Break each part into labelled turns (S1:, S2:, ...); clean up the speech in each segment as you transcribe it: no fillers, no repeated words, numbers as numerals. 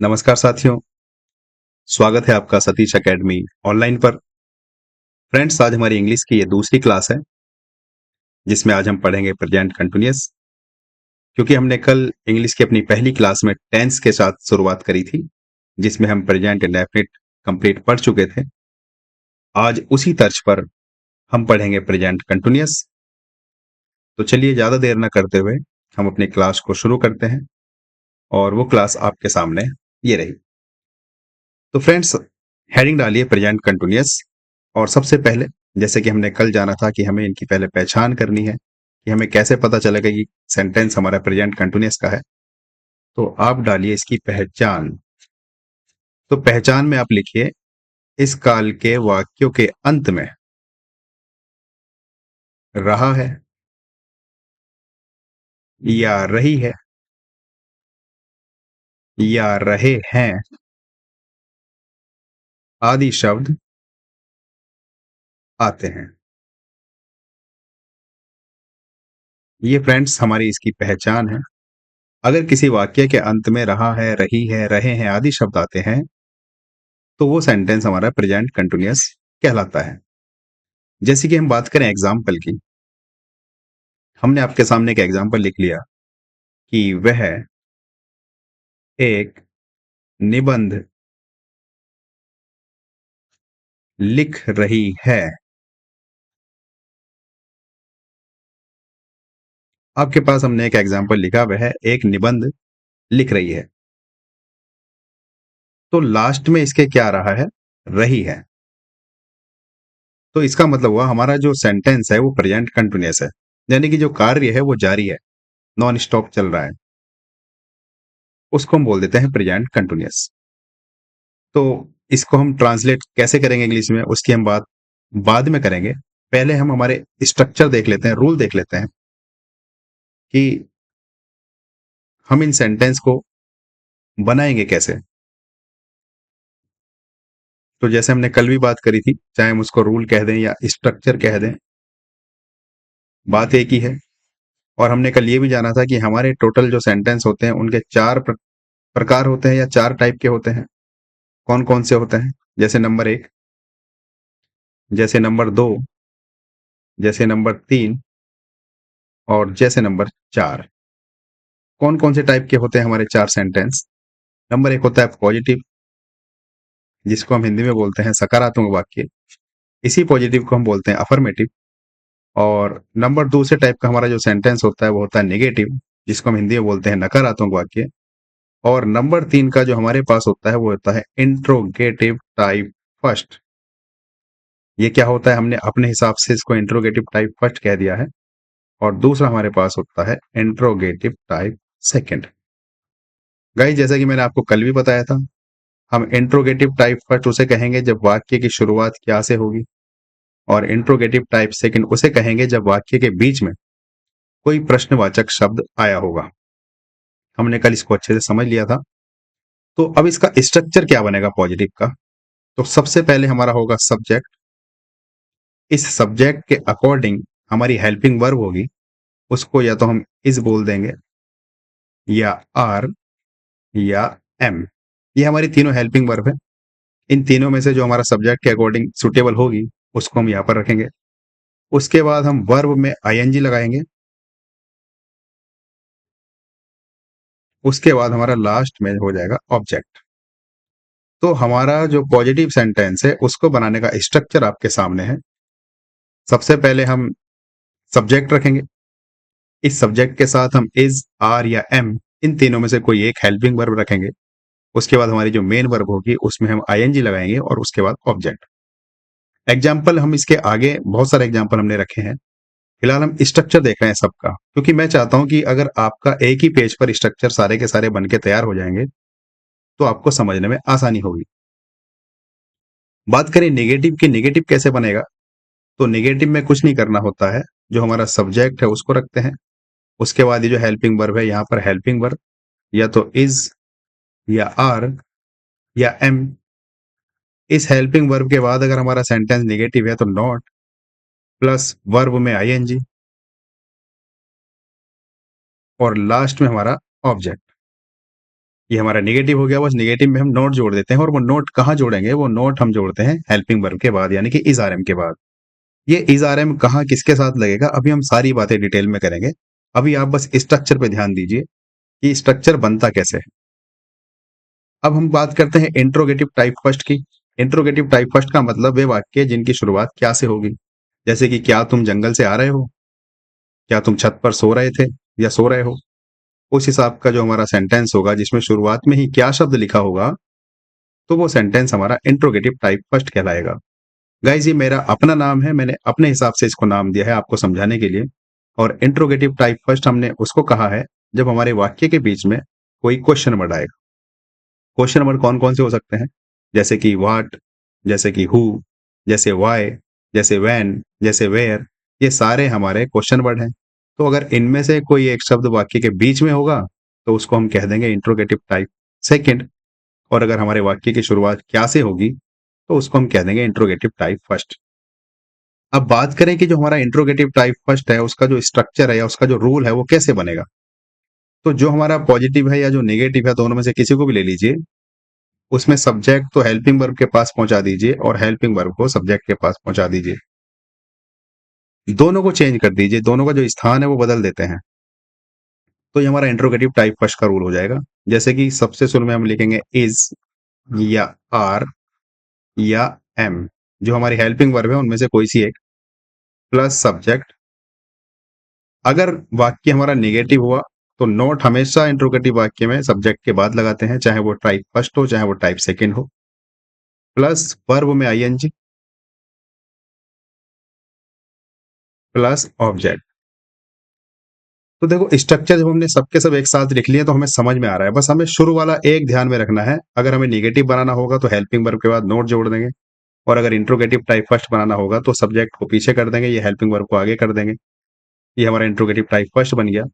S1: नमस्कार साथियों, स्वागत है आपका सतीश एकेडमी ऑनलाइन पर। फ्रेंड्स, आज हमारी इंग्लिश की ये दूसरी क्लास है, जिसमें आज हम पढ़ेंगे प्रेजेंट कंटिन्यूअस। क्योंकि हमने कल इंग्लिश की अपनी पहली क्लास में टेंस के साथ शुरुआत करी थी, जिसमें हम प्रेजेंट इंडेफिनिट कंप्लीट पढ़ चुके थे। आज उसी तर्ज पर हम पढ़ेंगे प्रेजेंट कंटिन्यूअस। तो चलिए ज़्यादा देर न करते हुए हम अपनी क्लास को शुरू करते हैं, और वो क्लास आपके सामने ये रही। तो फ्रेंड्स, हेडिंग डालिए प्रेजेंट कंटिन्यूअस। और सबसे पहले, जैसे कि हमने कल जाना था कि हमें इनकी पहले पहचान करनी है कि हमें कैसे पता चलेगा कि सेंटेंस हमारा प्रेजेंट कंटिन्यूअस का है। तो आप डालिए इसकी पहचान। तो पहचान में आप लिखिए, इस काल के वाक्यों के अंत में रहा है या रही है या रहे हैं आदि शब्द आते हैं। ये फ्रेंड्स हमारी इसकी पहचान है। अगर किसी वाक्य के अंत में रहा है, रही है, रहे हैं आदि शब्द आते हैं, तो वो सेंटेंस हमारा प्रेजेंट कंटिन्यूअस कहलाता है। जैसे कि हम बात करें एग्जाम्पल की, हमने आपके सामने एक एग्जाम्पल लिख लिया कि वह एक निबंध लिख रही है। आपके पास हमने एक एग्जाम्पल लिखा, वह एक निबंध लिख रही है। तो लास्ट में इसके क्या रहा है? रही है। तो इसका मतलब हुआ हमारा जो सेंटेंस है वो प्रेजेंट कंटिन्यूअस है, यानी कि जो कार्य है वो जारी है, नॉन स्टॉप चल रहा है। उसको हम बोल देते हैं प्रेजेंट कंटिन्यूअस। तो इसको हम ट्रांसलेट कैसे करेंगे इंग्लिश में, उसकी हम बात बाद में करेंगे। पहले हम हमारे स्ट्रक्चर देख लेते हैं, रूल देख लेते हैं कि हम इन सेंटेंस को बनाएंगे कैसे। तो जैसे हमने कल भी बात करी थी, चाहे हम उसको रूल कह दें या स्ट्रक्चर कह दें, बात एक ही है। और हमने कल ये भी जाना था कि हमारे टोटल जो सेंटेंस होते हैं उनके चार प्रकार होते हैं या चार टाइप के होते हैं। कौन कौन से होते हैं? जैसे नंबर 1, जैसे नंबर 2, जैसे नंबर 3 और जैसे नंबर 4। कौन कौन से टाइप के होते हैं हमारे चार सेंटेंस? नंबर 1 होता है पॉजिटिव, जिसको हम हिंदी में बोलते हैं सकारात्मक वाक्य। इसी पॉजिटिव को हम बोलते हैं अफर्मेटिव। और नंबर 2 से टाइप का हमारा जो सेंटेंस होता है वो होता है नेगेटिव, जिसको हम हिंदी में बोलते हैं नकारात्मक वाक्य। और नंबर 3 का जो हमारे पास होता है वो होता है इंट्रोगेटिव टाइप फर्स्ट। ये क्या होता है? हमने अपने हिसाब से इसको इंट्रोगेटिव टाइप फर्स्ट कह दिया है। और दूसरा हमारे पास होता है इंट्रोगेटिव टाइप सेकंड। गाइस, जैसा कि मैंने आपको कल भी बताया था, हम इंट्रोगेटिव टाइप फर्स्ट उसे कहेंगे जब वाक्य की शुरुआत क्या से होगी, और इंट्रोगेटिव टाइप सेकंड उसे कहेंगे जब वाक्य के बीच में कोई प्रश्नवाचक शब्द आया होगा। हमने कल इसको अच्छे से समझ लिया था। तो अब इसका स्ट्रक्चर क्या बनेगा पॉजिटिव का? तो सबसे पहले हमारा होगा सब्जेक्ट। इस सब्जेक्ट के अकॉर्डिंग हमारी हेल्पिंग वर्ब होगी, उसको या तो हम इज बोल देंगे, या आर, या एम। ये हमारी तीनों हेल्पिंग वर्ब है। इन तीनों में से जो हमारा सब्जेक्ट के अकॉर्डिंग सुटेबल होगी उसको हम यहाँ पर रखेंगे। उसके बाद हम वर्ब में आईएनजी लगाएंगे। उसके बाद हमारा लास्ट में हो जाएगा ऑब्जेक्ट। तो हमारा जो पॉजिटिव सेंटेंस है उसको बनाने का स्ट्रक्चर आपके सामने है। सबसे पहले हम सब्जेक्ट रखेंगे। इस सब्जेक्ट के साथ हम इज, आर या एम, इन तीनों में से कोई एक हेल्पिंग वर्ब रखेंगे। उसके बाद हमारी जो मेन वर्ब होगी उसमें हम आईएनजी लगाएंगे, और उसके बाद ऑब्जेक्ट। एग्जाम्पल हम इसके आगे बहुत सारे एग्जाम्पल हमने रखे हैं। फिलहाल हम स्ट्रक्चर देख रहे हैं सबका, क्योंकि मैं चाहता हूं कि अगर आपका एक ही पेज पर स्ट्रक्चर सारे के सारे बन के तैयार हो जाएंगे तो आपको समझने में आसानी होगी। बात करें नेगेटिव की, नेगेटिव कैसे बनेगा? तो नेगेटिव में कुछ नहीं करना होता है। जो हमारा सब्जेक्ट है उसको रखते हैं। उसके बाद ये जो हेल्पिंग वर्ब है, यहाँ पर हेल्पिंग वर्ब या तो इज, या आर, या एम। इस हेल्पिंग वर्ब के बाद अगर हमारा सेंटेंस नेगेटिव है तो नॉट, प्लस वर्ब में आईएनजी, और लास्ट में हमारा ऑब्जेक्ट। ये हमारा नेगेटिव हो गया, बस नेगेटिव में हम नोट जोड़ देते हैं, और वो नोट कहाँ जोड़ेंगे, वो नोट हम जोड़ते हैं हेल्पिंग वर्ब के बाद, यानी कि इज आर एम के बाद। ये इज आर एम कहाँ किसके साथ लगेगा, अभी हम सारी बातें डिटेल में करेंगे। अभी आप बस स्ट्रक्चर पे ध्यान दीजिए कि स्ट्रक्चर बनता कैसे है। अब हम बात करते हैं इंट्रोगेटिव टाइप फर्स्ट की। इंट्रोगेटिव टाइप फर्स्ट का मतलब वे वाक्य जिनकी शुरुआत क्या से होगी, जैसे कि क्या तुम जंगल से आ रहे हो, क्या तुम छत पर सो रहे थे या सो रहे हो। उस हिसाब का जो हमारा सेंटेंस होगा जिसमें शुरुआत में ही क्या शब्द लिखा होगा, तो वो सेंटेंस हमारा इंट्रोगेटिव टाइप फर्स्ट कहलाएगा। गाइज ये मेरा अपना नाम है, मैंने अपने हिसाब से इसको नाम दिया है आपको समझाने के लिए। और इंट्रोगेटिव टाइप फर्स्ट हमने उसको कहा है जब हमारे वाक्य के बीच में कोई क्वेश्चन वर्ड आएगा। क्वेश्चन वर्ड कौन कौन से हो सकते हैं, जैसे कि व्हाट, जैसे कि हु, जैसे व्हाई, जैसे व्हेन, जैसे वेयर, ये सारे हमारे क्वेश्चन वर्ड हैं। तो अगर इनमें से कोई एक शब्द वाक्य के बीच में होगा तो उसको हम कह देंगे इंट्रोगेटिव टाइप सेकंड, और अगर हमारे वाक्य की शुरुआत क्या से होगी तो उसको हम कह देंगे इंट्रोगेटिव टाइप फर्स्ट। अब बात करें कि जो हमारा इंट्रोगेटिव टाइप फर्स्ट है उसका जो स्ट्रक्चर है या उसका जो रूल है वो कैसे बनेगा। तो जो हमारा पॉजिटिव है या जो नेगेटिव है, दोनों में से किसी को भी ले लीजिए, उसमें सब्जेक्ट तो हेल्पिंग वर्ब के पास पहुंचा दीजिए और हेल्पिंग वर्ब को सब्जेक्ट के पास पहुंचा दीजिए। दोनों को चेंज कर दीजिए, दोनों का जो स्थान है वो बदल देते हैं, तो ये हमारा इंट्रोगेटिव टाइप फर्स्ट का रूल हो जाएगा। जैसे कि सबसे शुरू में हम लिखेंगे इज या आर या एम, जो हमारी हेल्पिंग वर्ब है उनमें से कोई सी एक, प्लस सब्जेक्ट। अगर वाक्य हमारा नेगेटिव हुआ तो नोट हमेशा इंट्रोगेटिव वाक्य में सब्जेक्ट के बाद लगाते हैं, चाहे वो टाइप फर्स्ट हो चाहे वो टाइप सेकंड हो, प्लस वर्ब में आईएनजी, प्लस ऑब्जेक्ट। तो देखो स्ट्रक्चर जब हमने सबके सब एक साथ लिख लिए तो हमें समझ में आ रहा है, बस हमें शुरू वाला एक ध्यान में रखना है। अगर हमें नेगेटिव बनाना होगा तो हेल्पिंग वर्ब के बाद नोट जोड़ देंगे, और अगर इंट्रोगेटिव टाइप फर्स्ट बनाना होगा तो सब्जेक्ट को पीछे कर देंगे, ये हेल्पिंग वर्ब को आगे कर देंगे। ये हमारा इंट्रोगेटिव टाइप फर्स्ट बन गया।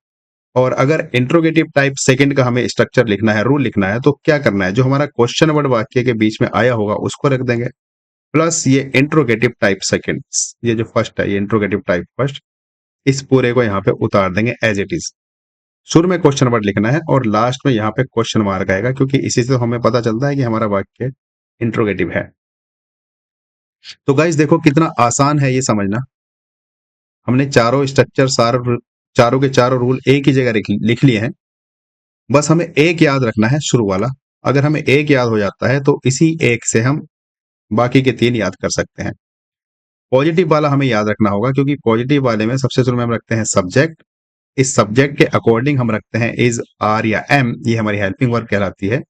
S1: और अगर इंट्रोगेटिव टाइप सेकंड का हमें स्ट्रक्चर लिखना है, रूल लिखना है, तो क्या करना है, जो हमारा क्वेश्चन वर्ड वाक्य के बीच में आया होगा उसको रख देंगे, प्लस ये इंट्रोगेटिव टाइप सेकंड, ये जो फर्स्ट है ये इंट्रोगेटिव टाइप फर्स्ट, इस पूरे को यहाँ पे उतार देंगे एज इट इज। शुरू में क्वेश्चन वर्ड लिखना है और लास्ट में यहाँ पे क्वेश्चन मार्क आएगा, क्योंकि इसी से हमें पता चलता है कि हमारा वाक्य इंट्रोगेटिव है। तो गाइस देखो कितना आसान है ये समझना। हमने चारों स्ट्रक्चर चारों के चारों रूल एक ही जगह लिख लिए हैं, बस हमें एक याद रखना है शुरू वाला। अगर हमें एक याद हो जाता है तो इसी एक से हम बाकी के तीन याद कर सकते हैं। पॉजिटिव वाला हमें याद रखना होगा, क्योंकि पॉजिटिव वाले में सबसे शुरू में हम रखते हैं सब्जेक्ट। इस सब्जेक्ट के अकॉर्डिंग हम रखते हैं इज, आर या एम, ये हमारी हेल्पिंग वर्ब कहलाती है।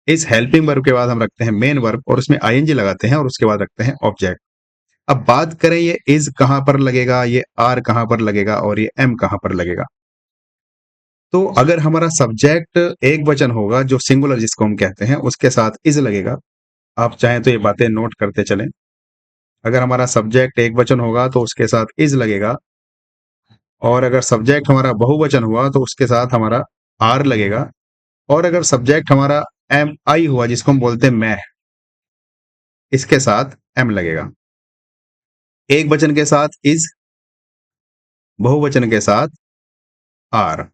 S1: इस हेल्पिंग वर्ब के बाद हम रखते हैं मेन वर्ब और उसमें आईएनजी लगाते हैं, और उसके बाद रखते हैं ऑब्जेक्ट। अब बात करें ये इज कहां पर लगेगा, ये आर कहां पर लगेगा और ये एम कहां पर लगेगा। तो अगर हमारा सब्जेक्ट एक वचन होगा, जो सिंगुलर जिसको हम कहते हैं, उसके साथ इज लगेगा। आप चाहें तो ये बातें नोट करते चलें। अगर हमारा सब्जेक्ट एक वचन होगा तो उसके साथ इज लगेगा, और अगर सब्जेक्ट हमारा बहुवचन हुआ तो उसके साथ हमारा आर लगेगा, और अगर सब्जेक्ट हमारा एम आई हुआ जिसको हम बोलते हैं मैं, इसके साथ एम लगेगा। एक वचन के साथ इज, बहुवचन के साथ आर,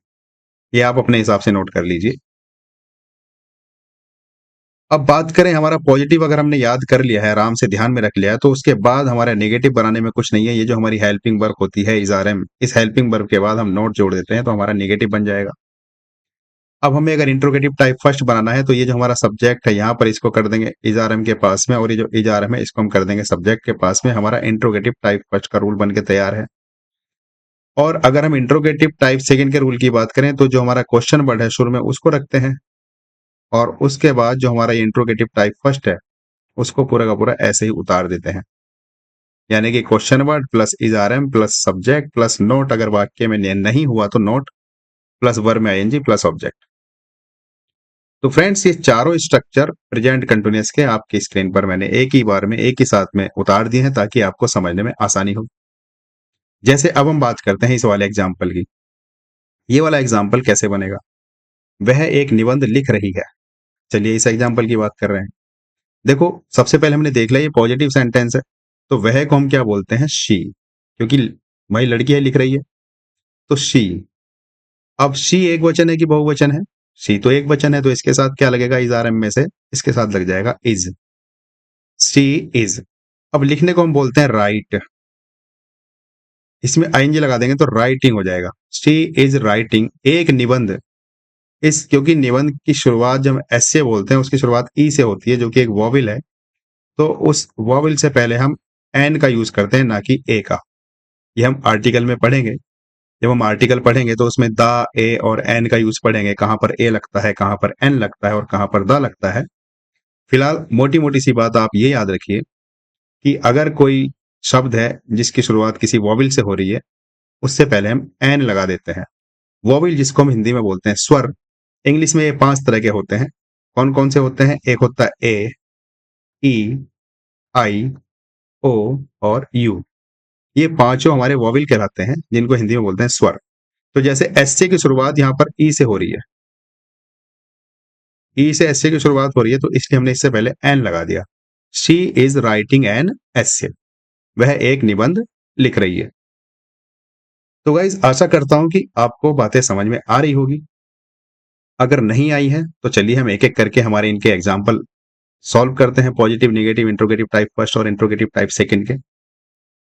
S1: ये आप अपने हिसाब से नोट कर लीजिए। अब बात करें हमारा पॉजिटिव, अगर हमने याद कर लिया है, आराम से ध्यान में रख लिया है, तो उसके बाद हमारा नेगेटिव बनाने में कुछ नहीं है। ये जो हमारी हेल्पिंग वर्ब होती है इज आर एम, इस हेल्पिंग वर्ब के बाद हम नोट जोड़ देते हैं तो हमारा नेगेटिव बन जाएगा। अब हमें अगर इंट्रोगेटिव टाइप फर्स्ट बनाना है तो ये जो हमारा सब्जेक्ट है यहाँ पर इसको कर देंगे इज आर एम के पास में, और ये जो इज आर एम है इसको हम कर देंगे सब्जेक्ट के पास में। हमारा इंट्रोगेटिव टाइप फर्स्ट का रूल बन के तैयार है। और अगर हम इंट्रोगेटिव टाइप सेकंड के रूल की बात करें तो जो हमारा क्वेश्चन वर्ड है शुरू में उसको रखते हैं, और उसके बाद जो हमारा इंट्रोगेटिव टाइप फर्स्ट है उसको पूरा का पूरा ऐसे ही उतार देते हैं, यानी कि question word plus is are am plus subject plus not, अगर वाक्य में नहीं हुआ तो नोट, प्लस वर्ब में आईएनजी प्लस ऑब्जेक्ट। तो फ्रेंड्स ये चारों स्ट्रक्चर प्रेजेंट कंटिन्यूअस के आपकी स्क्रीन पर मैंने एक ही बार में एक ही साथ में उतार दिए हैं ताकि आपको समझने में आसानी हो। जैसे अब हम बात करते हैं इस वाले एग्जाम्पल की। ये वाला एग्जाम्पल कैसे बनेगा, वह एक निबंध लिख रही है। चलिए इस एग्जाम्पल की बात कर रहे हैं। देखो सबसे पहले हमने देख लिया ये पॉजिटिव सेंटेंस है, तो वह को हम क्या बोलते हैं, शी, क्योंकि वही लड़की है लिख रही है, तो शी। अब शी एक वचन है कि बहुवचन है, शी तो एक वचन है, तो इसके साथ क्या लगेगा इज आर एम में से? इसके साथ लग जाएगा इज। She is. अब लिखने को हम बोलते हैं राइट, इसमें आईएनजी लगा देंगे तो राइटिंग हो जाएगा। शी इज राइटिंग एक निबंध। इस क्योंकि निबंध की शुरुआत जब एस से बोलते हैं उसकी शुरुआत ई से होती है, जो कि एक वॉविल है, तो उस वॉविल से पहले हम एन का यूज करते हैं, ना कि ए का। ये हम आर्टिकल में पढ़ेंगे। जब हम आर्टिकल पढ़ेंगे तो उसमें द, ए और एन का यूज पढ़ेंगे, कहां पर ए लगता है, कहां पर एन लगता है और कहां पर द लगता है। फिलहाल मोटी मोटी सी बात आप ये याद रखिए कि अगर कोई शब्द है जिसकी शुरुआत किसी वॉविल से हो रही है, उससे पहले हम एन लगा देते हैं। वॉविल जिसको हम हिंदी में बोलते हैं स्वर, इंग्लिश में ये 5 तरह के होते हैं। कौन कौन से होते हैं? एक होता है ए, ई, आई, ओ और यू। ये पांचों हमारे वॉविल कहलाते हैं, जिनको हिंदी में बोलते हैं स्वर। तो जैसे एस से की शुरुआत यहाँ पर ई से हो रही है, ई से एस से की शुरुआत हो रही है, तो इसलिए हमने इससे पहले एन लगा दिया। She is writing an S, वह एक निबंध लिख रही है। तो गाइज आशा करता हूं कि आपको बातें समझ में आ रही होगी। अगर नहीं आई है तो चलिए हम एक एक करके हमारे इनके एग्जाम्पल सॉल्व करते हैं, positive, negative, interrogative type first और इंट्रोगेटिव टाइप सेकंड के,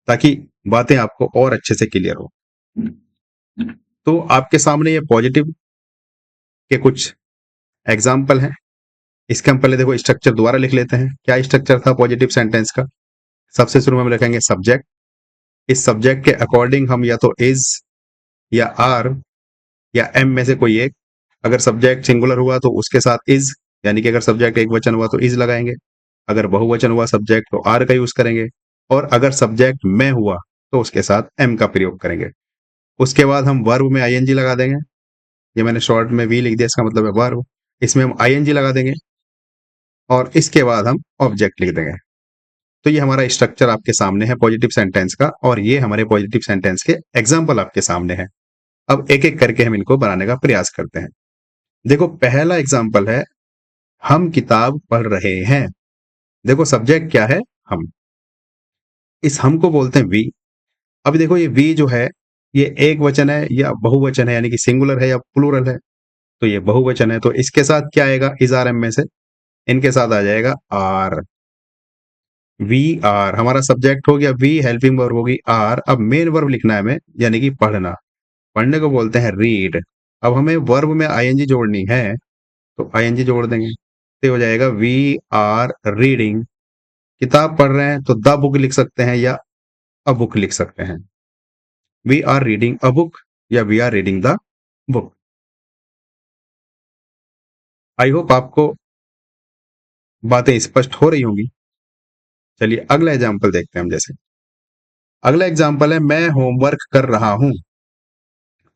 S1: ताकि बातें आपको और अच्छे से क्लियर हो। तो आपके सामने ये पॉजिटिव के कुछ एग्जाम्पल हैं। इसके हम पहले देखो स्ट्रक्चर दोबारा लिख लेते हैं। क्या स्ट्रक्चर था पॉजिटिव सेंटेंस का? सबसे शुरू में हम लिखेंगे सब्जेक्ट। इस सब्जेक्ट के अकॉर्डिंग हम या तो इज या आर या एम में से कोई एक, अगर सब्जेक्ट सिंगुलर हुआ तो उसके साथ इज, यानी कि अगर सब्जेक्ट एक वचन हुआ तो इज लगाएंगे, अगर बहुवचन हुआ सब्जेक्ट तो आर का यूज करेंगे, और अगर सब्जेक्ट में हुआ तो उसके साथ एम का प्रयोग करेंगे। उसके बाद हम वर्ब में आईएनजी लगा देंगे। ये मैंने शॉर्ट में वी लिख दिया, इसका मतलब है वर्ब। इसमें हम आईएनजी लगा देंगे और इसके बाद हम ऑब्जेक्ट लिख देंगे। तो ये हमारा स्ट्रक्चर आपके सामने है पॉजिटिव सेंटेंस का, और ये हमारे पॉजिटिव सेंटेंस के एग्जाम्पल आपके सामने है। अब एक एक करके हम इनको बनाने का प्रयास करते हैं। देखो पहला एग्जाम्पल है, हम किताब पढ़ रहे हैं। देखो सब्जेक्ट क्या है? हम। इस हम को बोलते हैं वी। अब देखो ये वी जो है, ये एक वचन है या बहुवचन है, यानी कि सिंगुलर है या प्लूरल है? तो ये बहुवचन है, तो इसके साथ क्या आएगा इज आर एम में से? इनके साथ आ जाएगा आर। वी आर हमारा सब्जेक्ट हो गया, वी हेल्पिंग वर्ब होगी आर। अब मेन वर्ब लिखना है हमें, यानी कि पढ़ना। पढ़ने को बोलते हैं रीड। अब हमें वर्ब में आईएनजी जोड़नी है, तो आईएनजी जोड़ देंगे, तो हो जाएगा वी आर रीडिंग। किताब पढ़ रहे हैं तो द बुक लिख सकते हैं या अ बुक लिख सकते हैं। We are reading a book या we are reading the book. I hope आपको बातें स्पष्ट हो रही होंगी। चलिए अगला एग्जाम्पल देखते हैं हम। जैसे अगला एग्जाम्पल है, मैं होमवर्क कर रहा हूं।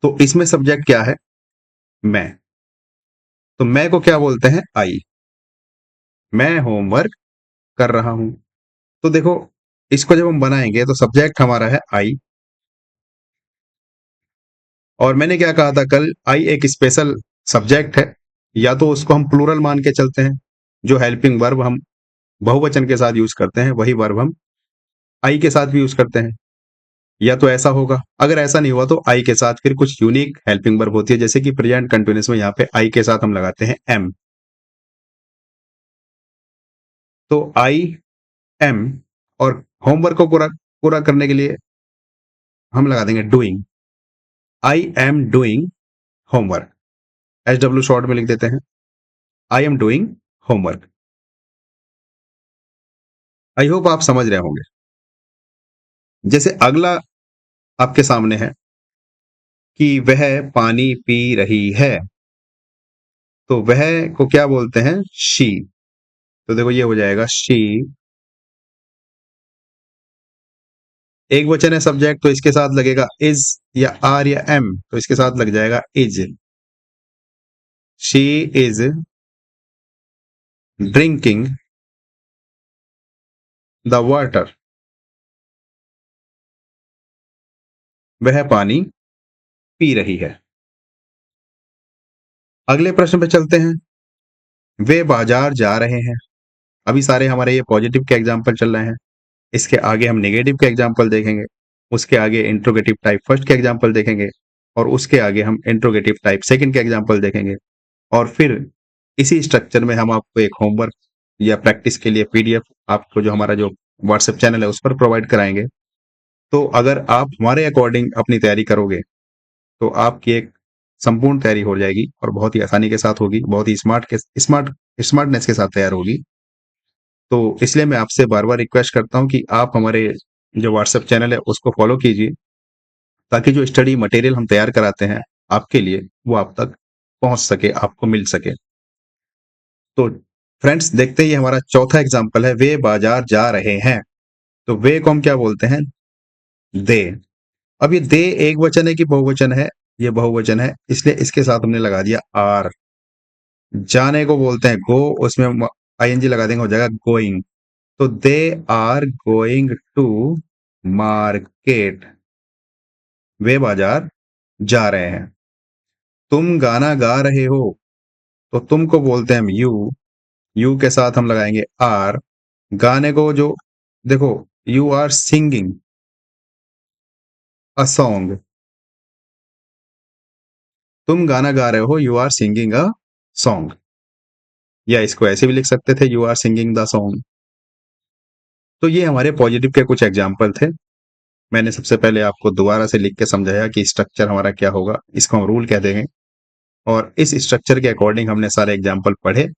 S1: तो इसमें सब्जेक्ट क्या है? मैं। तो मैं को क्या बोलते हैं? आई। मैं होमवर्क कर रहा हूं। तो देखो इसको जब हम बनाएंगे तो सब्जेक्ट हमारा है आई, और मैंने क्या कहा था कल, आई एक स्पेशल सब्जेक्ट है। या तो उसको हम प्लूरल मान के चलते हैं, जो हेल्पिंग वर्ब हम बहुवचन के साथ यूज करते हैं वही वर्ब हम आई के साथ भी यूज करते हैं, या तो ऐसा होगा। अगर ऐसा नहीं हुआ तो आई के साथ फिर कुछ यूनिक हेल्पिंग वर्ब होती है, जैसे कि प्रेजेंट कंटिन्यूअस में यहाँ पे आई के साथ हम लगाते हैं एम। तो आई एम, और होमवर्क को पूरा पूरा करने के लिए हम लगा देंगे doing. I am doing homework. H W short में लिख देते हैं, I am doing homework. I hope आप समझ रहे होंगे। जैसे अगला आपके सामने है कि वह पानी पी रही है। तो वह को क्या बोलते हैं? शी। तो देखो ये हो जाएगा शी। एक वचन है सब्जेक्ट, तो इसके साथ लगेगा इज या आर या एम, तो इसके साथ लग जाएगा is. She is drinking the water. वह पानी पी रही है। अगले प्रश्न पे चलते हैं, वे बाजार जा रहे हैं। अभी सारे हमारे ये पॉजिटिव के एग्जाम्पल चल रहे हैं। इसके आगे हम नेगेटिव के एग्जाम्पल देखेंगे, उसके आगे इंट्रोगेटिव टाइप फर्स्ट के एग्जाम्पल देखेंगे, और उसके आगे हम इंट्रोगेटिव टाइप सेकंड के एग्जाम्पल देखेंगे, और फिर इसी स्ट्रक्चर में हम आपको एक होमवर्क या प्रैक्टिस के लिए पीडीएफ आपको जो हमारा जो व्हाट्सएप चैनल है उस पर प्रोवाइड कराएंगे। तो अगर आप हमारे अकॉर्डिंग अपनी तैयारी करोगे तो आपकी एक संपूर्ण तैयारी हो जाएगी और बहुत ही आसानी के साथ होगी, बहुत ही स्मार्टनेस के साथ तैयार होगी। तो इसलिए मैं आपसे बार-बार रिक्वेस्ट करता हूँ कि आप हमारे जो व्हाट्सएप चैनल है उसको फॉलो कीजिए, ताकि जो स्टडी मटेरियल हम तैयार कराते हैं आपके लिए, वो आप तक पहुँच सके, आपको मिल सके। तो फ्रेंड्स देखते हैं, ये हमारा चौथा एग्जाम्पल है, वे बाजार जा रहे हैं। तो वे को हम क्या बोलते हैं? दे। अब ये दे एक वचन है कि बहुवचन है? ये बहुवचन है, इसलिए इसके साथ हमने लगा दिया आर। जाने को बोलते हैं गो, उसमें हम आईएनजी लगा देंगे, हो जाएगा गोइंग। तो they are going to market. वे बाजार जा रहे हैं। तुम गाना गा रहे हो, तो तुम को बोलते हैं हम यू के साथ हम लगाएंगे आर। गाने को जो देखो, you are singing a song. तुम गाना गा रहे हो, you are singing a song. या इसको ऐसे भी लिख सकते थे, you are singing the song. तो ये हमारे पॉजिटिव के कुछ एग्जाम्पल थे। मैंने सबसे पहले आपको दोबारा से लिख के समझाया कि स्ट्रक्चर हमारा क्या होगा, इसको हम रूल कह देंगे। और इस स्ट्रक्चर के अकॉर्डिंग हमने सारे एग्जाम्पल पढ़े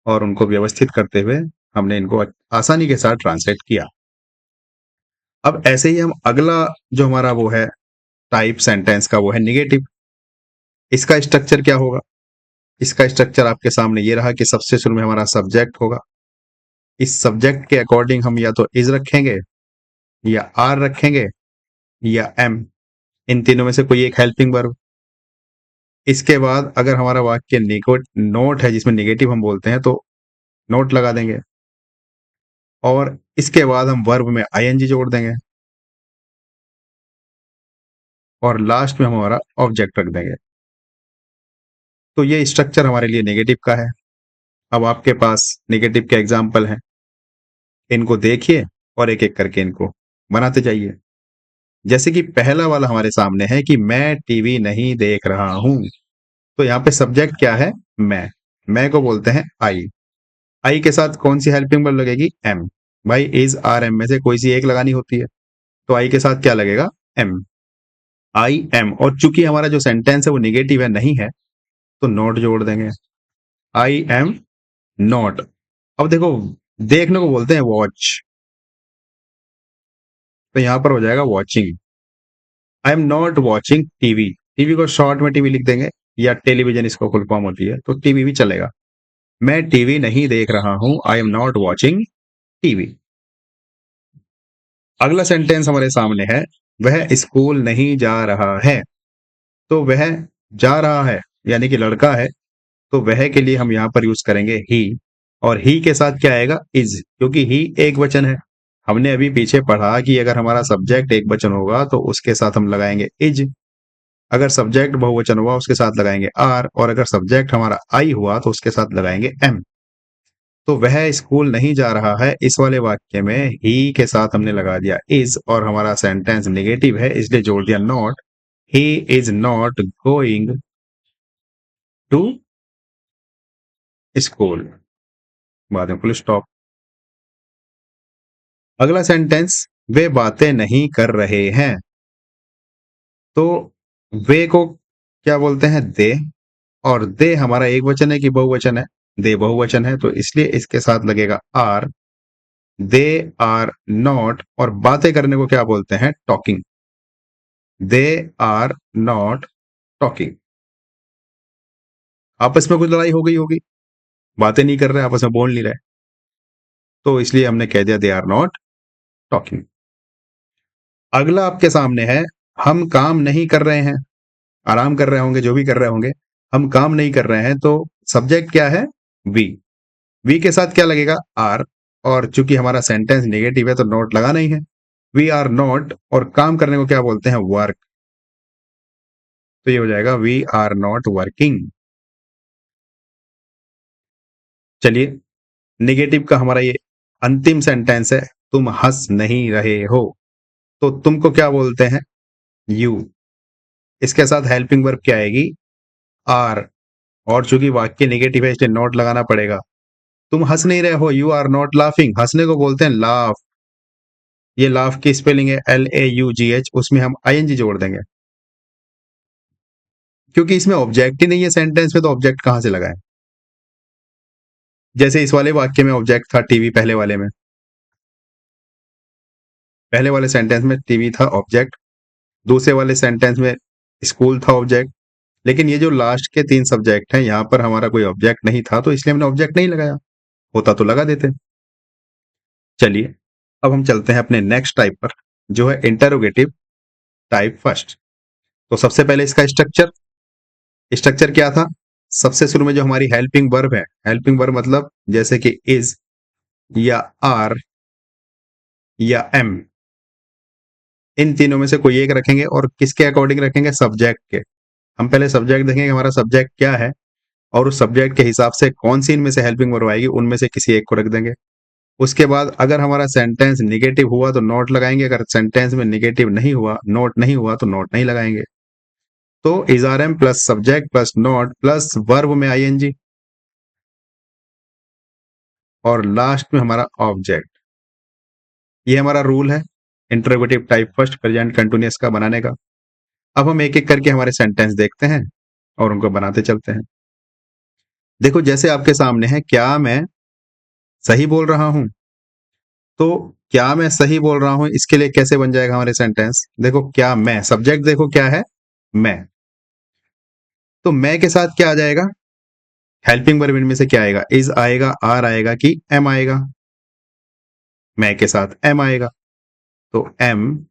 S1: और उनको व्यवस्थित करते हुए हमने इनको आसानी के साथ ट्रांसलेट किया। अब ऐसे ही हम अगला जो हमारा वो है टाइप सेंटेंस का, वो है निगेटिव। इसका स्ट्रक्चर क्या होगा? इसका स्ट्रक्चर आपके सामने ये रहा कि सबसे शुरू में हमारा सब्जेक्ट होगा। इस सब्जेक्ट के अकॉर्डिंग हम या तो इज रखेंगे, या आर रखेंगे, या एम। इन तीनों में से कोई एक हेल्पिंग वर्ब। इसके बाद अगर हमारा वाक्य नोट है जिसमें निगेटिव हम बोलते हैं, तो नोट लगा देंगे। और इसके बाद हम वर्ब में आईएनजी जोड़ देंगे और लास्ट में हम हमारा ऑब्जेक्ट रख देंगे। तो ये स्ट्रक्चर हमारे लिए नेगेटिव का है। अब आपके पास नेगेटिव के एग्जाम्पल हैं, इनको देखिए और एक एक करके इनको बनाते जाइए। जैसे कि पहला वाला हमारे सामने है कि मैं टीवी नहीं देख रहा हूं। तो यहाँ पे सब्जेक्ट क्या है? मैं को बोलते हैं आई के साथ कौन सी हेल्पिंग वर्ब लगेगी? एम। भाई इज आर एम में से कोई सी एक लगानी होती है, तो आई के साथ क्या लगेगा? एम। I am. और चूंकि हमारा जो सेंटेंस है वो निगेटिव है, नहीं है, तो नॉट जोड़ देंगे। I am not. अब देखो, देखने को बोलते हैं वॉच, तो यहां पर हो जाएगा watching. I am not watching TV. TV को शॉर्ट में टीवी लिख देंगे, या टेलीविजन इसको फुल फॉर्म होती है, तो टीवी भी चलेगा। मैं टीवी नहीं देख रहा हूं, I am not watching TV. अगला सेंटेंस हमारे सामने है, वह स्कूल नहीं जा रहा है। तो वह जा रहा है यानी कि लड़का है, तो वह के लिए हम यहां पर यूज करेंगे ही। और ही के साथ क्या आएगा? इज, क्योंकि ही एक वचन है। हमने अभी पीछे पढ़ा कि अगर हमारा सब्जेक्ट एक वचन होगा तो उसके साथ हम लगाएंगे इज। अगर सब्जेक्ट बहुवचन हुआ उसके साथ लगाएंगे आर, और अगर सब्जेक्ट हमारा आई हुआ तो उसके साथ लगाएंगे एम। तो वह स्कूल नहीं जा रहा है, इस वाले वाक्य में ही के साथ हमने लगा दिया इज, और हमारा सेंटेंस नेगेटिव है इसलिए जोड़ दिया not. He is not going to school, बाद में फुल स्टॉप। अगला सेंटेंस, वे बातें नहीं कर रहे हैं। तो वे को क्या बोलते हैं? दे। और दे हमारा एक वचन है कि बहुवचन है? दे बहुवचन है, तो इसलिए इसके साथ लगेगा आर। They are not. और बातें करने को क्या बोलते हैं? Talking. They are not talking. आपस में कुछ लड़ाई हो गई होगी, बातें नहीं कर रहे, आपस में बोल नहीं रहे, तो इसलिए हमने कह दिया दे आर नॉट टॉकिंग। अगला आपके सामने है, हम काम नहीं कर रहे हैं। आराम कर रहे होंगे, जो भी कर रहे होंगे, हम काम नहीं कर रहे हैं, तो सब्जेक्ट क्या है? वी। वी के साथ क्या लगेगा? आर। और चूंकि हमारा सेंटेंस नेगेटिव है तो नॉट लगाना ही है। We are not. और काम करने को क्या बोलते हैं? वर्क। तो ये हो जाएगा वी आर नॉट वर्किंग। चलिए, नेगेटिव का हमारा ये अंतिम सेंटेंस है, तुम हंस नहीं रहे हो। तो तुमको क्या बोलते हैं? यू। इसके साथ हेल्पिंग वर्ब क्या आएगी? आर। और चूंकि वाक्य नेगेटिव है इसलिए नॉट लगाना पड़ेगा। तुम हंस नहीं रहे हो, यू आर नॉट लाफिंग, हंसने को बोलते हैं लाफ। ये लाफ की स्पेलिंग है LAUGH, उसमें हम ING जोड़ देंगे, क्योंकि इसमें ऑब्जेक्ट ही नहीं है सेंटेंस में, तो ऑब्जेक्ट कहां से लगाएं। जैसे इस वाले वाक्य में ऑब्जेक्ट था टीवी, पहले वाले सेंटेंस में टीवी था ऑब्जेक्ट, दूसरे वाले सेंटेंस में स्कूल था ऑब्जेक्ट, लेकिन ये जो लास्ट के 3 सब्जेक्ट हैं यहाँ पर हमारा कोई ऑब्जेक्ट नहीं था, तो इसलिए हमने ऑब्जेक्ट नहीं लगाया, होता तो लगा देते। चलिए अब हम चलते हैं अपने नेक्स्ट टाइप पर, जो है इंटरोगेटिव टाइप फर्स्ट। तो सबसे पहले इसका स्ट्रक्चर क्या था। सबसे शुरू में जो हमारी हेल्पिंग वर्ब है, हेल्पिंग वर्ब मतलब जैसे कि इज या आर या एम, इन तीनों में से कोई एक रखेंगे, और किसके अकॉर्डिंग रखेंगे, सब्जेक्ट के। हम पहले सब्जेक्ट देखेंगे हमारा सब्जेक्ट क्या है, और उस सब्जेक्ट के हिसाब से कौन सी इनमें से हेल्पिंग वर्ब आएगी, उनमें से किसी एक को रख देंगे। उसके बाद अगर हमारा सेंटेंस निगेटिव हुआ तो नॉट लगाएंगे, अगर सेंटेंस में निगेटिव नहीं हुआ, नॉट नहीं हुआ, तो नॉट नहीं लगाएंगे। तो is are am plus subject plus not plus verb में ING, और लास्ट में हमारा ऑब्जेक्ट। ये हमारा रूल है interrogative type first present continuous का बनाने का। अब हम एक एक करके हमारे सेंटेंस देखते हैं और उनको बनाते चलते हैं। देखो जैसे आपके सामने है, क्या मैं सही बोल रहा हूं। तो क्या मैं सही बोल रहा हूं, इसके लिए कैसे बन जाएगा हमारे सेंटेंस। देखो क्या मैं, सब्जेक्ट देखो क्या है, मैं। तो मैं के साथ क्या आ जाएगा, हेल्पिंग वर्ब इनमें से क्या आएगा, इज आएगा, आर आएगा कि एम आएगा। मैं के साथ एम आएगा, तो एम,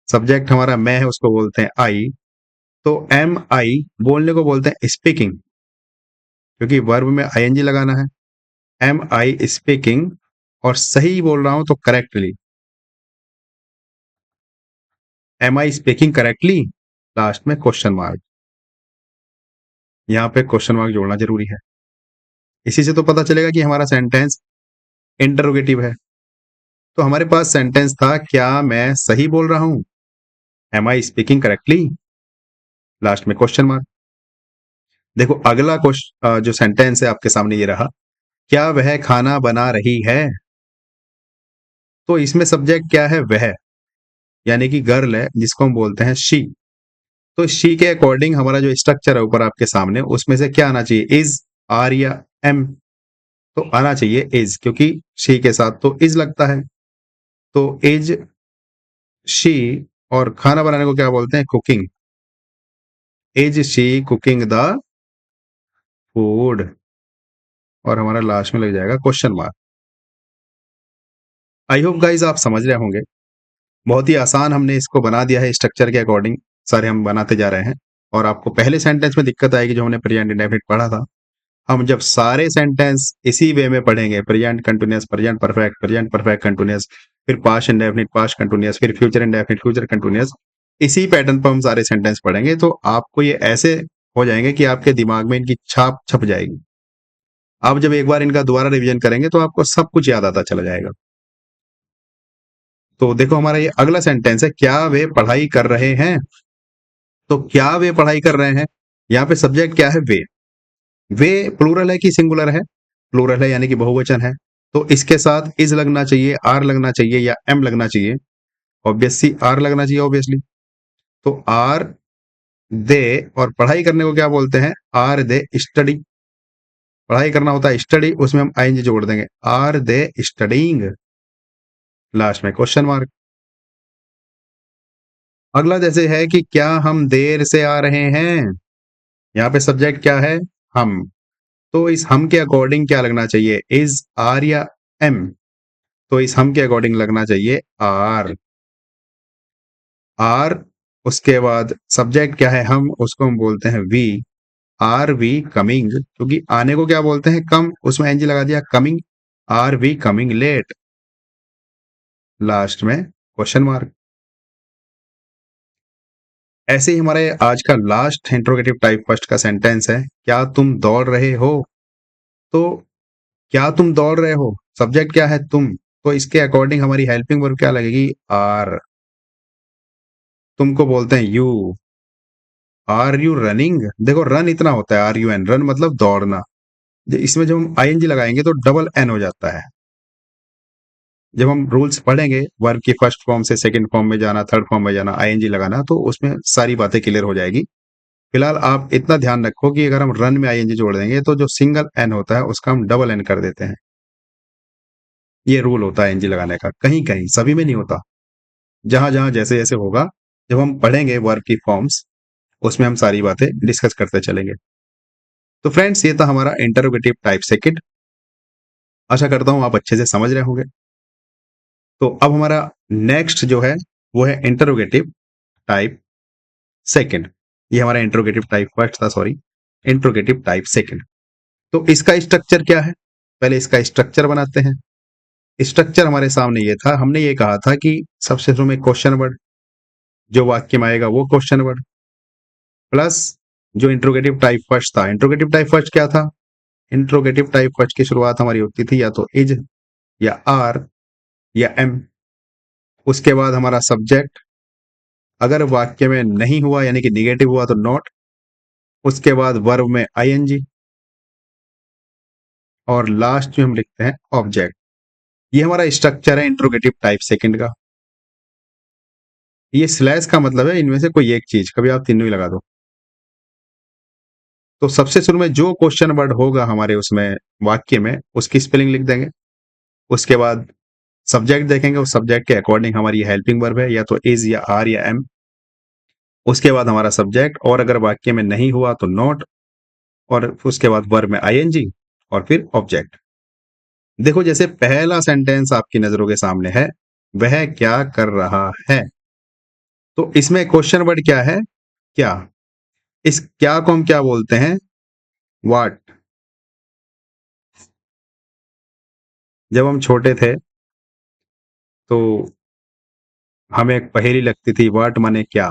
S1: सब्जेक्ट हमारा मैं है, उसको बोलते हैं आई, तो MI बोलने को बोलते हैं स्पीकिंग, क्योंकि वर्ब में ING लगाना है। MI स्पीकिंग, और सही बोल रहा हूं तो correctly, MI speaking correctly, last में क्वेश्चन मार्क। यहां पे क्वेश्चन मार्क जोड़ना जरूरी है, इसी से तो पता चलेगा कि हमारा सेंटेंस इंटरोगेटिव है। तो हमारे पास सेंटेंस था, क्या मैं सही बोल रहा हूं, MI स्पीकिंग करेक्टली, लास्ट में क्वेश्चन मार्क। देखो अगला क्वेश्चन जो सेंटेंस है आपके सामने ये रहा, क्या वह खाना बना रही है। तो इसमें सब्जेक्ट क्या है, वह, यानी कि गर्ल है, जिसको हम बोलते हैं शी। तो शी के अकॉर्डिंग हमारा जो स्ट्रक्चर है ऊपर आपके सामने, उसमें से क्या आना चाहिए, इज, आर या एम। तो आना चाहिए इज, क्योंकि शी के साथ तो इज लगता है, तो इज शी। और खाना बनाने को क्या बोलते हैं, cooking, is she cooking the food, और हमारा लास्ट में लग जाएगा question mark. I hope guys आप समझ रहे होंगे, बहुत ही आसान हमने इसको बना दिया है स्ट्रक्चर के अकॉर्डिंग, सारे हम बनाते जा रहे हैं। और आपको पहले सेंटेंस में दिक्कत आएगी जो हमने प्रेजेंट इंडेफिनिट पढ़ा था। हम जब सारे सेंटेंस इसी वे में पढ़ेंगे, present continuous, present perfect continuous, फिर पास्ट इंडेफिनिट पास्ट कंटिन्यूअस, फिर फ्यूचर इंडेफिनिट फ्यूचर कंटिन्यूअस, इसी पैटर्न पर हम सारे सेंटेंस पढ़ेंगे, तो आपको ये ऐसे हो जाएंगे कि आपके दिमाग में इनकी छाप छप जाएगी। आप जब एक बार इनका दोबारा रिवीजन करेंगे तो आपको सब कुछ याद आता चला जाएगा। तो देखो हमारा ये अगला सेंटेंस है, क्या वे पढ़ाई कर रहे हैं। तो क्या वे पढ़ाई कर रहे हैं, यहाँ पे सब्जेक्ट क्या है, वे प्लूरल है कि सिंगुलर है, प्लूरल है यानी कि बहुवचन है, तो इसके साथ इज लगना चाहिए, आर लगना चाहिए या एम लगना चाहिए, ऑब्वियसली आर लगना चाहिए ऑब्वियसली। तो आर दे, और पढ़ाई करने को क्या बोलते हैं, आर दे स्टडी, पढ़ाई करना होता है स्टडी, उसमें हम ING जोड़ देंगे, आर दे स्टडीइंग, लास्ट में क्वेश्चन मार्क। अगला जैसे है कि क्या हम देर से आ रहे हैं, यहाँ पे सब्जेक्ट क्या है, हम। तो इस हम के अकॉर्डिंग क्या लगना चाहिए, इज, आर या एम। तो इस हम के अकॉर्डिंग लगना चाहिए आर, आर। उसके बाद सब्जेक्ट क्या है, हम, उसको हम बोलते हैं वी, आर वी कमिंग, क्योंकि आने को क्या बोलते हैं, कम, उसमें NG लगा दिया, coming, are we coming late, last में क्वेश्चन मार्क। ऐसे ही हमारे आज का लास्ट इंट्रोगेटिव टाइप फर्स्ट का सेंटेंस है, क्या तुम दौड़ रहे हो। तो क्या तुम दौड़ रहे हो, सब्जेक्ट क्या है, तुम, तो इसके अकॉर्डिंग हमारी हेल्पिंग वर्ब क्या लगेगी, आर। तुमको बोलते हैं यू, आर यू रनिंग, देखो रन इतना होता है, आर यू एन, रन मतलब दौड़ना। इसमें जब हम आईएनजी लगाएंगे तो डबल एन हो जाता है। जब हम रूल्स पढ़ेंगे वर्ब की फर्स्ट फॉर्म से सेकंड फॉर्म में जाना, थर्ड फॉर्म में जाना, आईएनजी लगाना, तो उसमें सारी बातें क्लियर हो जाएगी। फिलहाल आप इतना ध्यान रखो कि अगर हम रन में आईएनजी जोड़ देंगे तो जो सिंगल एन होता है उसका हम डबल एन कर देते हैं। ये रूल होता है आईएनजी लगाने का, कहीं कहीं, सभी में नहीं होता। जहां जहां जैसे जैसे होगा, जब हम पढ़ेंगे वर्ब की फॉर्म्स, उसमें हम सारी बातें डिस्कस करते चलेंगे। तो फ्रेंड्स, ये था हमारा इंटरोगेटिव टाइप सेकंड। आशा करता हूं आप अच्छे से समझ रहे होंगे। तो अब हमारा नेक्स्ट जो है वो है इंटरोगेटिव टाइप सेकंड। ये हमारा इंटरोगेटिव टाइप फर्स्ट था, सॉरी, इंटरोगेटिव टाइप सेकंड। तो इसका स्ट्रक्चर क्या है, पहले इसका स्ट्रक्चर बनाते हैं। स्ट्रक्चर हमारे सामने ये था, हमने ये कहा था कि सबसे शुरू में क्वेश्चन वर्ड, जो वाक्य में आएगा वो क्वेश्चन वर्ड, प्लस जो इंट्रोगेटिव टाइप फर्स्ट था। इंट्रोगेटिव टाइप फर्स्ट क्या था? इंट्रोगेटिव टाइप फर्स्ट की शुरुआत हमारी होती थी या तो इज या आर या एम। उसके बाद हमारा सब्जेक्ट, अगर वाक्य में नहीं हुआ यानी कि निगेटिव हुआ तो नॉट। उसके बाद वर्ब में आईएनजी, और लास्ट में हम लिखते हैं ऑब्जेक्ट। ये हमारा स्ट्रक्चर है इंट्रोगेटिव टाइप सेकंड का। ये स्लैश का मतलब है इनमें से कोई एक चीज, कभी आप तीनों ही लगा दो। तो सबसे शुरू में जो क्वेश्चन वर्ड होगा हमारे उसमें वाक्य में, उसकी स्पेलिंग लिख देंगे। उसके बाद सब्जेक्ट देखेंगे, उस सब्जेक्ट के अकॉर्डिंग हमारी हेल्पिंग वर्ब है, या तो इज या आर या एम। उसके बाद हमारा सब्जेक्ट, और अगर वाक्य में नहीं हुआ तो नॉट, और उसके बाद वर्ब में आईएनजी, और फिर ऑब्जेक्ट। देखो जैसे पहला सेंटेंस आपकी नजरों के सामने है, वह क्या कर रहा है। तो इसमें क्वेश्चन वर्ड क्या है? क्या। इस क्या को हम क्या बोलते हैं? व्हाट। जब हम छोटे थे तो हमें एक पहेली लगती थी, व्हाट माने क्या।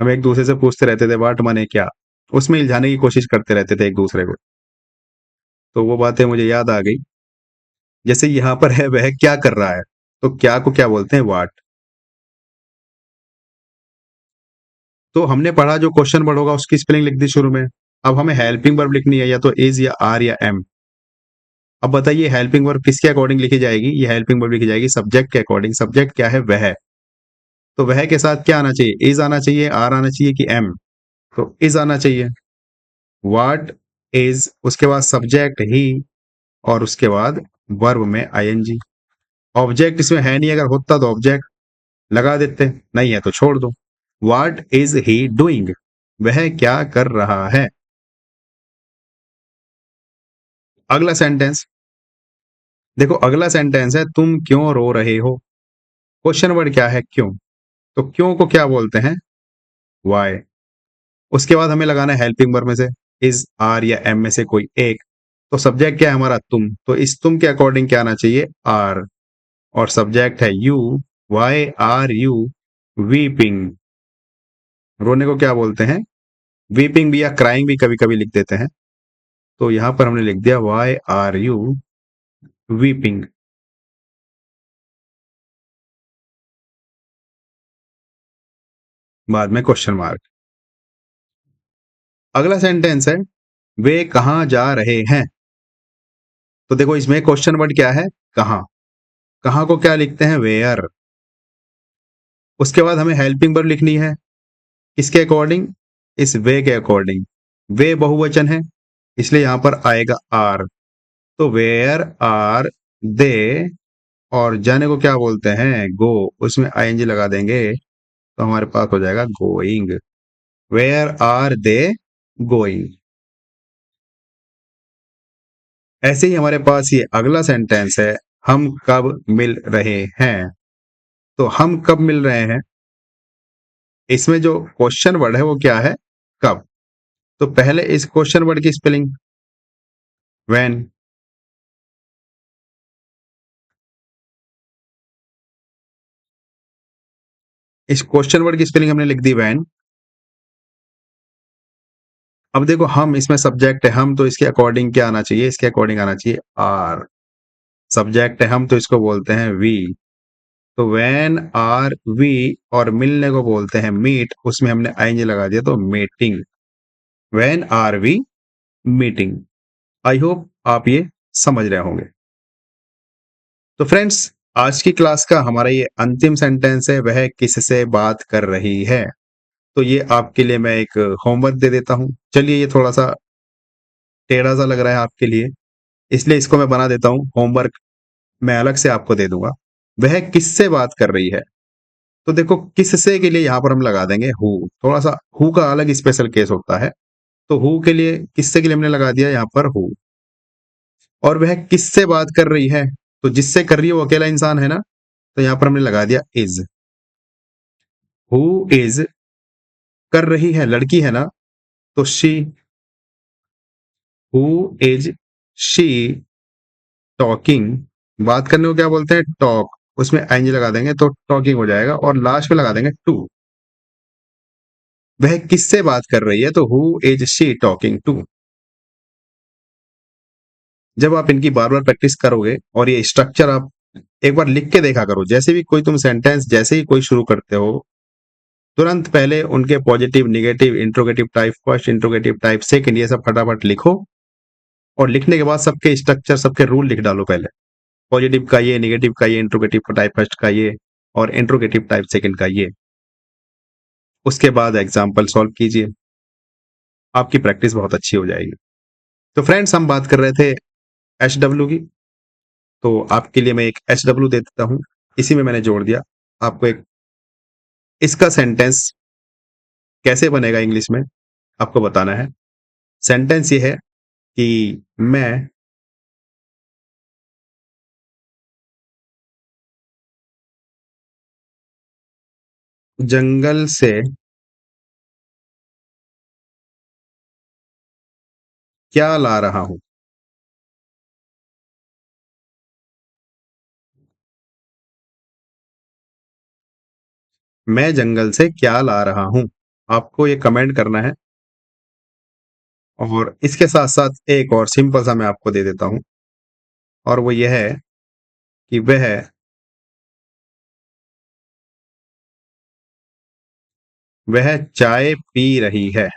S1: हम एक दूसरे से पूछते रहते थे व्हाट माने क्या, उसमें इल्झाने की कोशिश करते रहते थे एक दूसरे को। तो वो बातें मुझे याद आ गई। जैसे यहाँ पर है वह क्या कर रहा है, तो क्या को क्या बोलते हैं? व्हाट। तो हमने पढ़ा जो क्वेश्चन वर्ड होगा उसकी स्पेलिंग लिख दी शुरू में। अब हमें हेल्पिंग वर्ब लिखनी है, या तो इज या आर या एम। अब बताइए हेल्पिंग वर्ब किसके अकॉर्डिंग लिखी जाएगी? ये हेल्पिंग वर्ब लिखी जाएगी सब्जेक्ट के अकॉर्डिंग। सब्जेक्ट क्या है? वह। तो वह के साथ क्या आना चाहिए? इज आना चाहिए, आर आना चाहिए कि एम? तो इज आना चाहिए। व्हाट इज, उसके बाद सब्जेक्ट ही, और उसके बाद वर्ब में आईएनजी। ऑब्जेक्ट इसमें है नहीं, अगर होता तो ऑब्जेक्ट लगा देते, नहीं है तो छोड़ दो। व्हाट इज ही डूइंग, वह क्या कर रहा है। अगला सेंटेंस देखो, अगला सेंटेंस है तुम क्यों रो रहे हो। क्वेश्चन वर्ड क्या है? क्यों। तो क्यों को क्या बोलते हैं? वाई। उसके बाद हमें लगाना है हेल्पिंग वर्ब में से इज, आर या एम में से कोई एक। तो सब्जेक्ट क्या है हमारा? तुम। तो इस तुम के अकॉर्डिंग क्या आना चाहिए? आर। और सब्जेक्ट है you. Why are you weeping. रोने को क्या बोलते हैं? वीपिंग भी या क्राइंग भी कभी कभी लिख देते हैं। तो यहां पर हमने लिख दिया वाई आर यू वीपिंग। बाद में क्वेश्चन मार्क। अगला सेंटेंस है वे कहां जा रहे हैं। तो देखो इसमें क्वेश्चन वर्ड क्या है? कहां। कहां को क्या लिखते हैं? वेयर। उसके बाद हमें हेल्पिंग वर्ब लिखनी है, किसके अकॉर्डिंग? इस वे के अकॉर्डिंग। वे बहुवचन है, इसलिए यहां पर आएगा आर। तो वेयर आर दे, और जाने को क्या बोलते हैं? गो। उसमें आईएनजी लगा देंगे तो हमारे पास हो जाएगा going. Where are they going. ऐसे ही हमारे पास ये अगला सेंटेंस है, हम कब मिल रहे हैं। तो हम कब मिल रहे हैं, इसमें जो क्वेश्चन वर्ड है वो क्या है? कब। तो पहले इस क्वेश्चन वर्ड की स्पेलिंग व्हेन। इस क्वेश्चन वर्ड की स्पेलिंग हमने लिख दी व्हेन। अब देखो हम, इसमें सब्जेक्ट है हम, तो इसके अकॉर्डिंग क्या आना चाहिए? इसके अकॉर्डिंग आना चाहिए आर। सब्जेक्ट है हम, तो इसको बोलते हैं वी। तो व्हेन आर वी और मिलने को बोलते हैं मीट, उसमें हमने आईएनजी लगा दिया तो meeting. When are we meeting. I hope आप ये समझ रहे होंगे। तो फ्रेंड्स, आज की क्लास का हमारा ये अंतिम सेंटेंस है, वह किससे बात कर रही है। तो ये आपके लिए मैं एक होमवर्क दे देता हूं। चलिए, ये थोड़ा सा टेढ़ा सा लग रहा है आपके लिए, इसलिए इसको मैं बना देता हूं। होमवर्क मैं अलग से आपको दे दूंगा। वह किससे बात कर रही है। तो देखो, किससे के लिए यहाँ पर हम लगा देंगे हु। थोड़ा सा हु का अलग स्पेशल केस होता है। तो हु के लिए, किससे के लिए हमने लगा दिया यहाँ पर हु। और वह किससे बात कर रही है, तो जिससे कर रही है वो अकेला इंसान है ना, तो यहाँ पर हमने लगा दिया इज। हु इज कर रही है, लड़की है ना, तो she. Who is she talking. बात करने को क्या बोलते हैं, टॉक। उसमें आईएनजी लगा देंगे तो टॉकिंग हो जाएगा, और लास्ट में लगा देंगे टू। वह किससे बात कर रही है, तो who is she talking to. जब आप इनकी बार बार प्रैक्टिस करोगे और ये स्ट्रक्चर आप एक बार लिख के देखा करो, जैसे भी कोई तुम सेंटेंस जैसे ही कोई शुरू करते हो, तुरंत पहले उनके positive, negative, interrogative type first, interrogative type second, ये सब फटाफट लिखो। और लिखने के बाद सबके स्ट्रक्चर, सबके रूल लिख डालो पहले। पॉजिटिव का ये, निगेटिव का ये, इंट्रोगेटिव टाइप फर्स्ट का ये, और इंट्रोगेटिव टाइप सेकंड का ये। उसके बाद एग्जाम्पल सॉल्व कीजिए, आपकी प्रैक्टिस बहुत अच्छी हो जाएगी। तो फ्रेंड्स, हम बात कर रहे थे एच डब्ल्यू की। तो आपके लिए मैं एक एच डब्ल्यू दे देता हूं, इसी में मैंने जोड़ दिया। आपको एक इसका सेंटेंस कैसे बनेगा इंग्लिश में आपको बताना है। सेंटेंस ये है कि मैं जंगल से क्या ला रहा हूं। मैं जंगल से क्या ला रहा हूं, आपको ये कमेंट करना है। और इसके साथ साथ एक और सिंपल सा मैं आपको दे देता हूं, और वो ये है कि वह चाय पी रही है।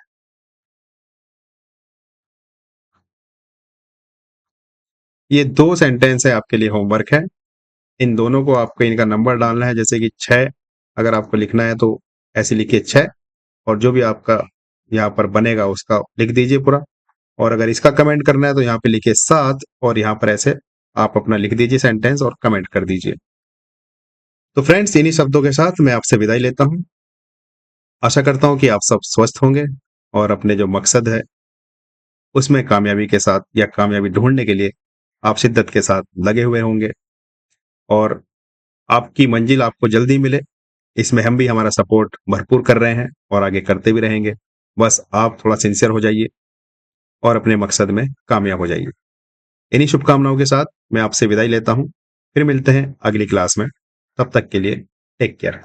S1: ये दो सेंटेंस है, आपके लिए होमवर्क है। इन दोनों को आपको इनका नंबर डालना है, जैसे कि 6 अगर आपको लिखना है तो ऐसे लिखिए 6। और जो भी आपका यहाँ पर बनेगा उसका लिख दीजिए पूरा। और अगर इसका कमेंट करना है तो यहाँ पे लिखिए 7, और यहाँ पर ऐसे आप अपना लिख दीजिए सेंटेंस और कमेंट कर दीजिए। तो फ्रेंड्स, इन्हीं शब्दों के साथ मैं आपसे विदाई लेता हूँ। आशा करता हूँ कि आप सब स्वस्थ होंगे और अपने जो मकसद है उसमें कामयाबी के साथ, या कामयाबी ढूंढने के लिए आप शिद्दत के साथ लगे हुए होंगे, और आपकी मंजिल आपको जल्दी मिले, इसमें हम भी हमारा सपोर्ट भरपूर कर रहे हैं और आगे करते भी रहेंगे। बस आप थोड़ा सिंसियर हो जाइए और अपने मकसद में कामयाब हो जाइए। इन्हीं शुभकामनाओं के साथ मैं आपसे विदाई लेता हूं। फिर मिलते हैं अगली क्लास में। तब तक के लिए टेक केयर।